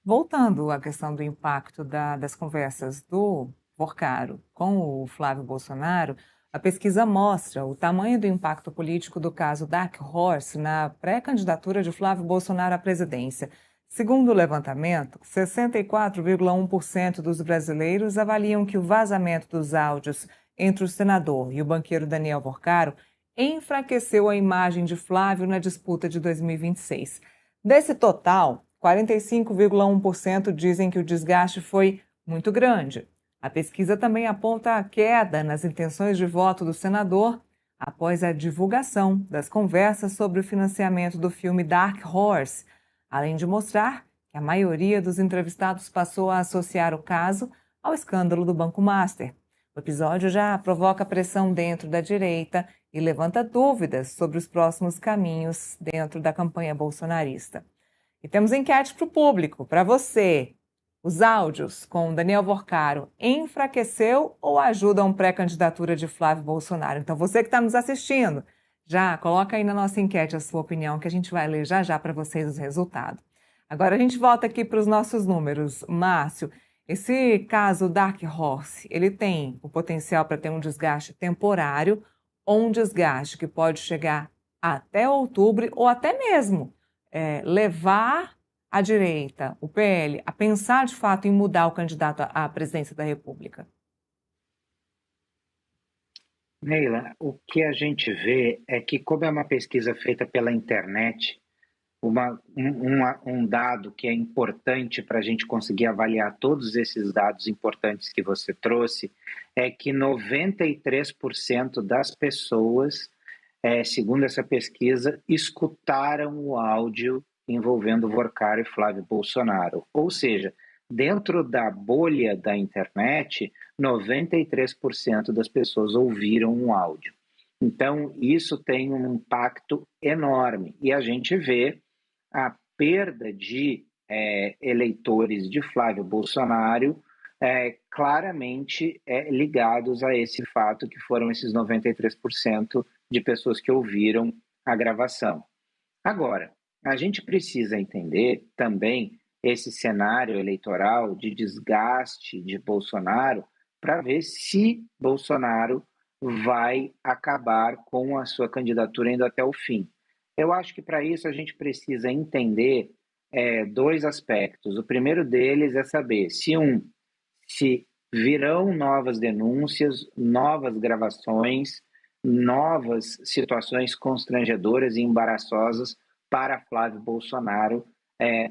Voltando à questão do impacto das conversas do Porcaro com o Flávio Bolsonaro, a pesquisa mostra o tamanho do impacto político do caso Dark Horse na pré-candidatura de Flávio Bolsonaro à presidência. Segundo o levantamento, 64,1% dos brasileiros avaliam que o vazamento dos áudios entre o senador e o banqueiro Daniel Porcaro enfraqueceu a imagem de Flávio na disputa de 2026. Desse total, 45,1% dizem que o desgaste foi muito grande. A pesquisa também aponta a queda nas intenções de voto do senador após a divulgação das conversas sobre o financiamento do filme Dark Horse, além de mostrar que a maioria dos entrevistados passou a associar o caso ao escândalo do Banco Master. O episódio já provoca pressão dentro da direita e levanta dúvidas sobre os próximos caminhos dentro da campanha bolsonarista. E temos enquete para o público, para você. Os áudios com Daniel Porcaro enfraqueceu ou ajudam a pré-candidatura de Flávio Bolsonaro? Então, você que está nos assistindo, já coloca aí na nossa enquete a sua opinião, que a gente vai ler já já para vocês os resultados. Agora a gente volta aqui para os nossos números. Márcio, esse caso Dark Horse, ele tem o potencial para ter um desgaste temporário ou um desgaste que pode chegar até outubro ou até mesmo levar a direita, o PL, a pensar de fato em mudar o candidato à presidência da República? Neila, o que a gente vê é que, como é uma pesquisa feita pela internet, um dado que é importante para a gente conseguir avaliar todos esses dados importantes que você trouxe é que 93% das pessoas, segundo essa pesquisa, escutaram o áudio envolvendo Porcaro e Flávio Bolsonaro. Ou seja, dentro da bolha da internet, 93% das pessoas ouviram um áudio. Então, isso tem um impacto enorme. E a gente vê a perda de eleitores de Flávio Bolsonaro claramente ligados a esse fato que foram esses 93% de pessoas que ouviram a gravação. Agora, a gente precisa entender também esse cenário eleitoral de desgaste de Bolsonaro para ver se Bolsonaro vai acabar com a sua candidatura indo até o fim. Eu acho que para isso a gente precisa entender dois aspectos. O primeiro deles é saber se virão novas denúncias, novas gravações, novas situações constrangedoras e embaraçosas para Flávio Bolsonaro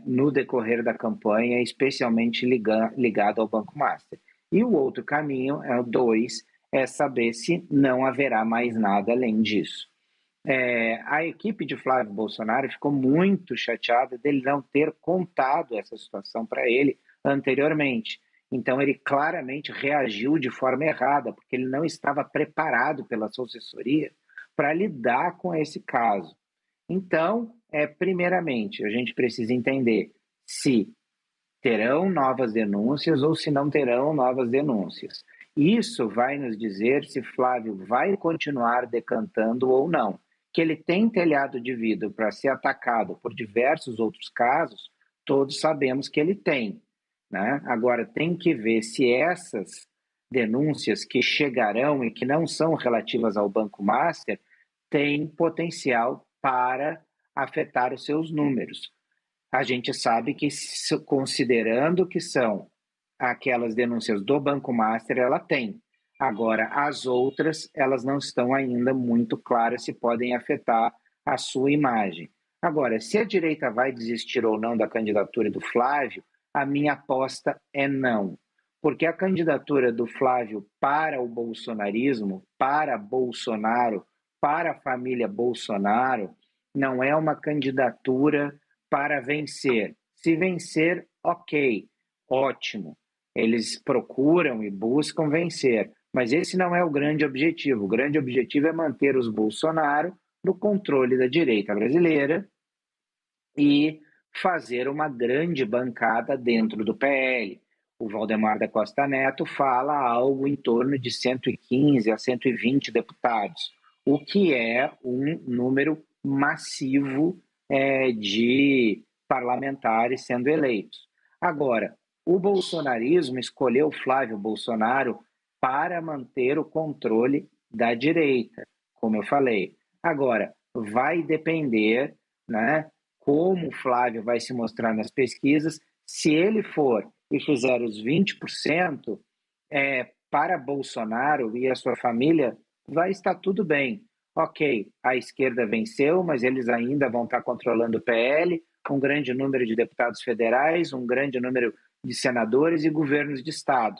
no decorrer da campanha, especialmente ligado ao Banco Master. E o outro caminho, é saber se não haverá mais nada além disso. A equipe de Flávio Bolsonaro ficou muito chateada dele não ter contado essa situação para ele anteriormente. Então, ele claramente reagiu de forma errada, porque ele não estava preparado pela sua assessoria para lidar com esse caso. Então, primeiramente, a gente precisa entender se terão novas denúncias ou se não terão novas denúncias. Isso vai nos dizer se Flávio vai continuar decantando ou não. Que ele tem telhado de vidro para ser atacado por diversos outros casos, todos sabemos que ele tem. Né? Agora, tem que ver se essas denúncias que chegarão e que não são relativas ao Banco Master têm potencial para afetar os seus números. A gente sabe que, considerando que são aquelas denúncias do Banco Master, ela tem. Agora, as outras, elas não estão ainda muito claras se podem afetar a sua imagem. Agora, se a direita vai desistir ou não da candidatura do Flávio, a minha aposta é não. Porque a candidatura do Flávio para o bolsonarismo, para Bolsonaro, para a família Bolsonaro, não é uma candidatura para vencer. Se vencer, ok, ótimo. Eles procuram e buscam vencer, mas esse não é o grande objetivo. O grande objetivo é manter os Bolsonaro no controle da direita brasileira e fazer uma grande bancada dentro do PL. O Valdemar da Costa Neto fala algo em torno de 115 a 120 deputados, o que é um número massivo de parlamentares sendo eleitos. Agora, o bolsonarismo escolheu Flávio Bolsonaro para manter o controle da direita, como eu falei. Agora, vai depender, né, como o Flávio vai se mostrar nas pesquisas. Se ele for e fizer os 20%, para Bolsonaro e a sua família, vai estar tudo bem. Ok, a esquerda venceu, mas eles ainda vão estar controlando o PL, um grande número de deputados federais, um grande número de senadores e governos de estado.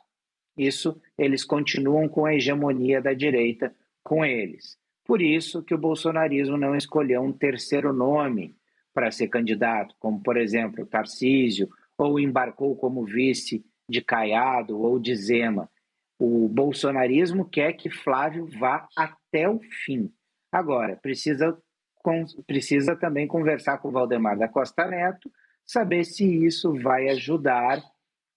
Isso, eles continuam com a hegemonia da direita com eles. Por isso que o bolsonarismo não escolheu um terceiro nome para ser candidato, como, por exemplo, Tarcísio, ou embarcou como vice de Caiado ou de Zema. O bolsonarismo quer que Flávio vá até o fim. Agora, precisa também conversar com o Valdemar da Costa Neto, saber se isso vai ajudar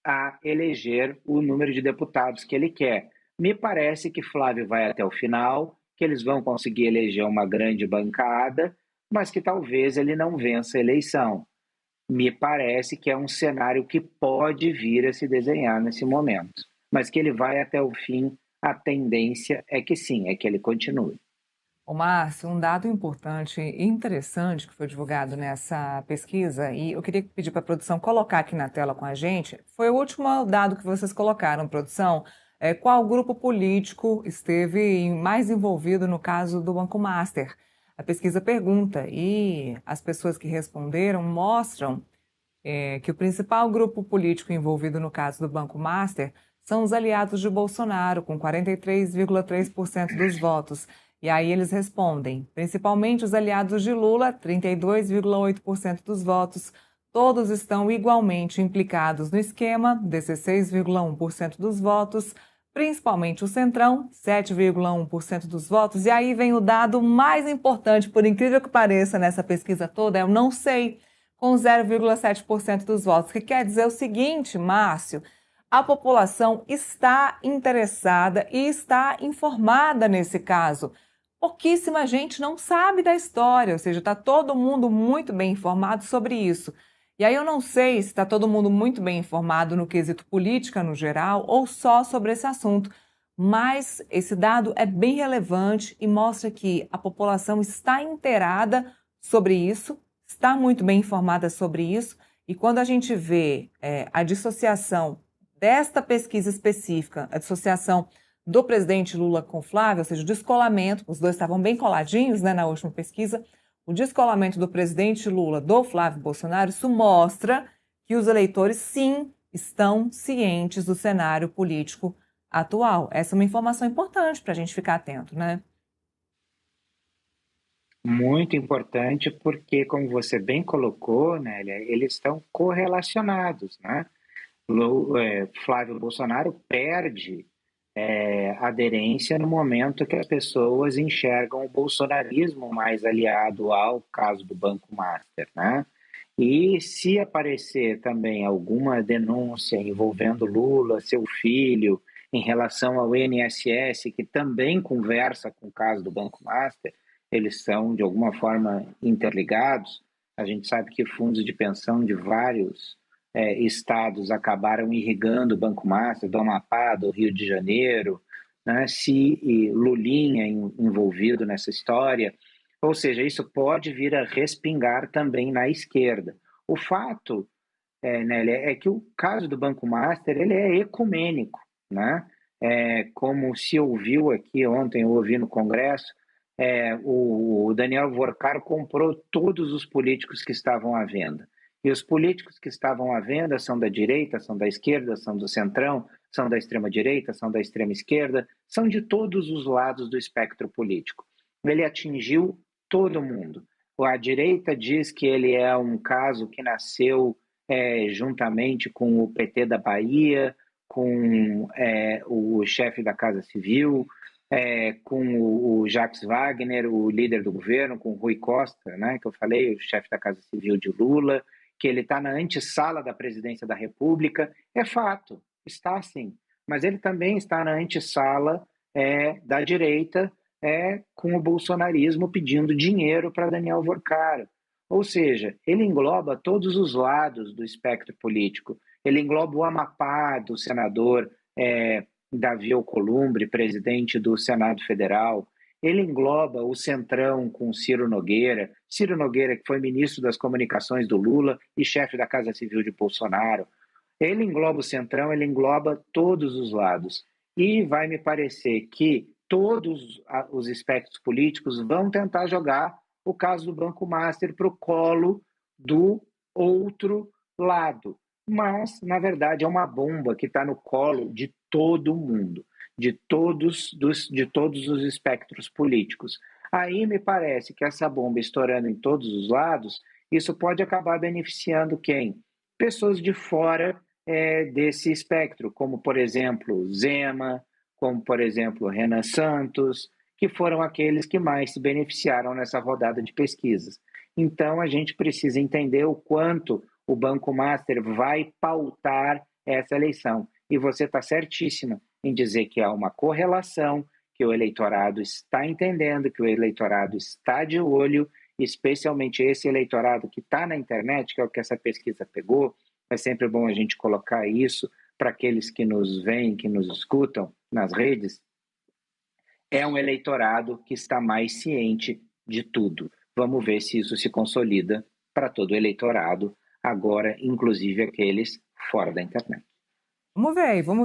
a eleger o número de deputados que ele quer. Me parece que Flávio vai até o final, que eles vão conseguir eleger uma grande bancada, mas que talvez ele não vença a eleição. Me parece que é um cenário que pode vir a se desenhar nesse momento. Mas que ele vai até o fim, a tendência é que sim, é que ele continue. Ô, Márcio, um dado importante e interessante que foi divulgado nessa pesquisa, e eu queria pedir para a produção colocar aqui na tela com a gente, foi o último dado que vocês colocaram, produção. Qual grupo político esteve mais envolvido no caso do Banco Master? A pesquisa pergunta, e as pessoas que responderam mostram que o principal grupo político envolvido no caso do Banco Master são os aliados de Bolsonaro, com 43,3% dos votos. E aí eles respondem, principalmente os aliados de Lula, 32,8% dos votos. Todos estão igualmente implicados no esquema, 16,1% dos votos. Principalmente o Centrão, 7,1% dos votos. E aí vem o dado mais importante, por incrível que pareça, nessa pesquisa toda, é o não sei, com 0,7% dos votos. Que quer dizer o seguinte, Márcio, a população está interessada e está informada nesse caso. Pouquíssima gente não sabe da história, ou seja, está todo mundo muito bem informado sobre isso. E aí eu não sei se está todo mundo muito bem informado no quesito política no geral ou só sobre esse assunto, mas esse dado é bem relevante e mostra que a população está inteirada sobre isso, está muito bem informada sobre isso, e quando a gente vê a dissociação desta pesquisa específica, a dissociação do presidente Lula com Flávio, ou seja, o descolamento, os dois estavam bem coladinhos, né, na última pesquisa, o descolamento do presidente Lula do Flávio Bolsonaro, isso mostra que os eleitores, sim, estão cientes do cenário político atual. Essa é uma informação importante para a gente ficar atento, né? Muito importante porque, como você bem colocou, Nélia, eles estão correlacionados, né? Flávio Bolsonaro perde aderência no momento que as pessoas enxergam o bolsonarismo mais aliado ao caso do Banco Master, né? E se aparecer também alguma denúncia envolvendo Lula, seu filho, em relação ao INSS, que também conversa com o caso do Banco Master, eles são de alguma forma interligados. A gente sabe que fundos de pensão de vários estados acabaram irrigando o Banco Master, do Amapá, do Rio de Janeiro, né? Se Lulinha envolvido nessa história, ou seja, isso pode vir a respingar também na esquerda. O fato, Nélia, é que o caso do Banco Master ele é ecumênico, né? Como se ouviu aqui ontem, eu ouvi no Congresso, o Daniel Vorcar comprou todos os políticos que estavam à venda. E os políticos que estavam à venda são da direita, são da esquerda, são do centrão, são da extrema-direita, são da extrema-esquerda, são de todos os lados do espectro político. Ele atingiu todo mundo. A direita diz que ele é um caso que nasceu juntamente com o PT da Bahia, com o chefe da Casa Civil, com o Jacques Wagner, o líder do governo, com o Rui Costa, né, que eu falei, o chefe da Casa Civil de Lula, que ele está na antessala da presidência da República. É fato, está sim. Mas ele também está na antessala da direita, com o bolsonarismo pedindo dinheiro para Daniel Vorcar. Ou seja, ele engloba todos os lados do espectro político. ele engloba o Amapá, do senador Davi Alcolumbre, presidente do Senado Federal, ele engloba o Centrão com Ciro Nogueira, que foi ministro das Comunicações do Lula e chefe da Casa Civil de Bolsonaro. Ele engloba o Centrão, ele engloba todos os lados. E vai me parecer que todos os espectros políticos vão tentar jogar o caso do Banco Master para o colo do outro lado. Mas, na verdade, é uma bomba que está no colo de todo mundo, de todos os espectros políticos. Aí me parece que essa bomba estourando em todos os lados, isso pode acabar beneficiando quem? Pessoas de fora desse espectro, como, por exemplo, Zema, como, por exemplo, Renan Santos, que foram aqueles que mais se beneficiaram nessa rodada de pesquisas. Então, a gente precisa entender o quanto o Banco Master vai pautar essa eleição. E você está certíssima em dizer que há uma correlação, que o eleitorado está entendendo, que o eleitorado está de olho, especialmente esse eleitorado que está na internet, que é o que essa pesquisa pegou. É sempre bom a gente colocar isso para aqueles que nos veem, que nos escutam nas redes. É um eleitorado que está mais ciente de tudo. Vamos ver se isso se consolida para todo o eleitorado, agora, inclusive aqueles fora da internet. Vamos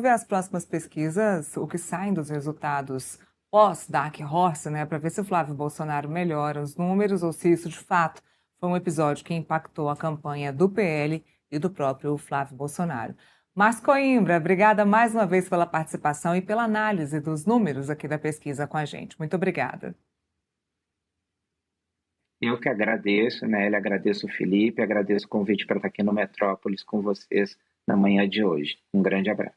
ver as próximas pesquisas, o que saem dos resultados pós-Dark Horse, né, para ver se o Flávio Bolsonaro melhora os números ou se isso, de fato, foi um episódio que impactou a campanha do PL e do próprio Flávio Bolsonaro. Márcio Coimbra, obrigada mais uma vez pela participação e pela análise dos números aqui da pesquisa com a gente. Muito obrigada. Eu que agradeço, né? Agradeço o Felipe, agradeço o convite para estar aqui no Metrópolis com vocês na manhã de hoje. Um grande abraço.